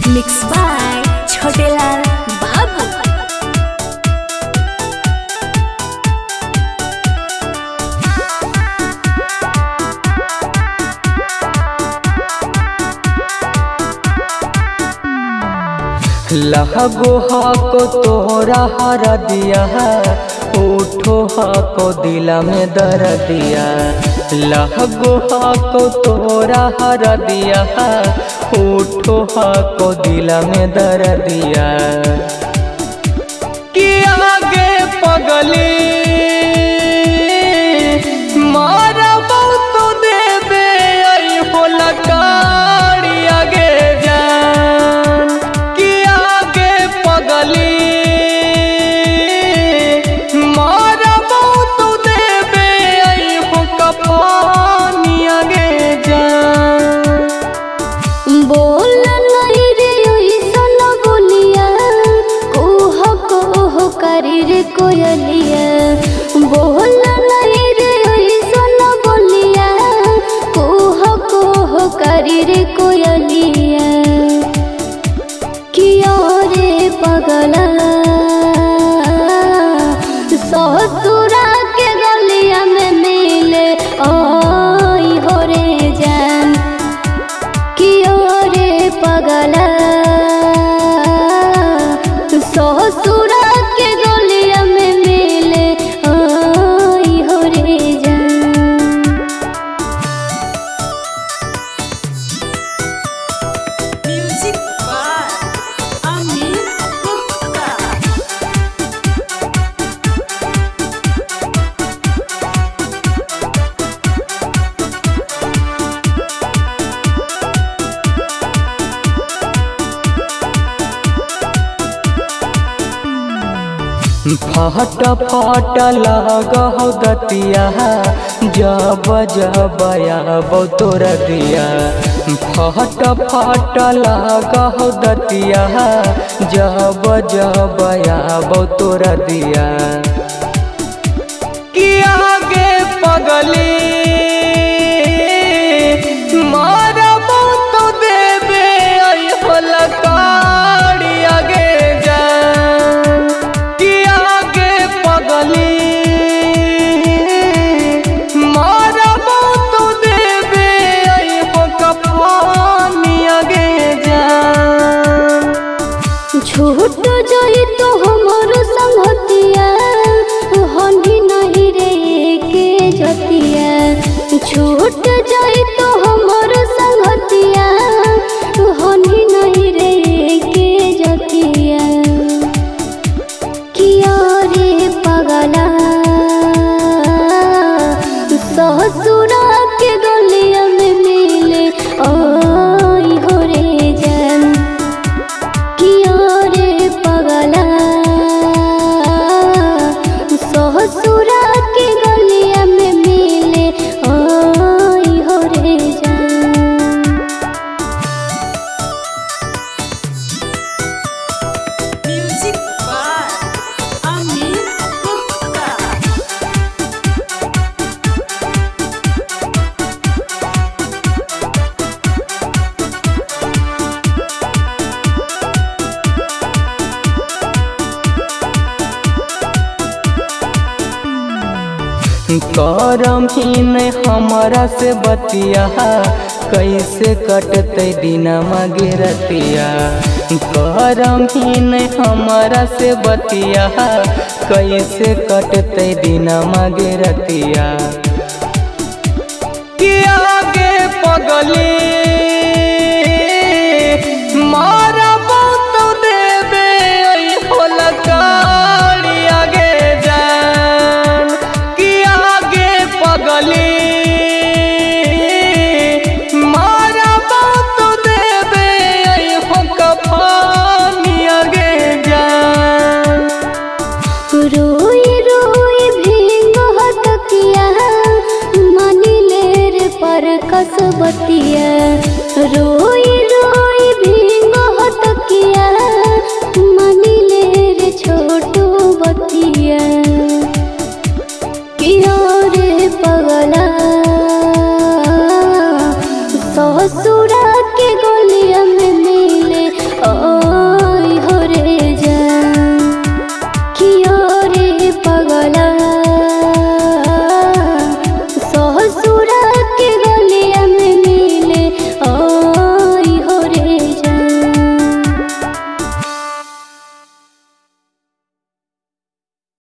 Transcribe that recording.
Mix by Chhotelal बाबू। लहगो हाको तोरा हर दिया, उठो हाको दिला में दर दिया। लहगो हाको तोरा हर दिया, उठो हाको दिला में दर दिया। कि आगे पगली मारा बहुत देवे आई हो लकारी आगे जान। कि आगे पगली मारा बहुत देवे आई हो कपानी आगे जान। बोल नहीं रे ओइसन बोलिया, कोह करी रे कोयलिया। बोल नहीं रे ओइसन बोलिया, कोह करी रे कोयलिया। किया रे पगला ससुरा के गलिया में मिले आई हो रे जान। किया रे पगला ससुरा के गलिया में मिले आई हो रे जान। Music by Amit Gupta. फट फट लग हो दतिया, जब जब आब तोर दिया। फट फट लग हो दतिया, जब जब आब तोर दिया। कि आगे पगली मारा बहुत देवे आई हो लकारी आगे जान। कि आगे पगली मारा बहुत देवे आई हो कपानी आगे जान। छूट जाई तो हमर संगतिया, हनी नहीं रे के जतिया। छूट जाई तो हमर संगतिया, हनी नहीं रे के जतिया। किया रे पगला ससुरा के गलिया में मिले आई हो रे जान। किया रे पगला ससुरा के गलिया में मिले आई हो रे जान। Music by Amit Gupta. करम ही नहीं हमारा से बतिया, कैसे कटते दिनमा गिरतिया। करम ही नहीं हमारा से बतिया, कैसे कटते दिनमा गिरतिया। कि आगे पगली मारा बहुत देवे आई हो लकारी आगे जान। कि आगे पगली मारा बहुत देवे आई हो कपानी आगे जान। रोई रोई भींग हटकिया, मानी ले रे पर कसबतिया। रोई रोई भींग हटकिया, मानी ले रे छोटू बतिया। किया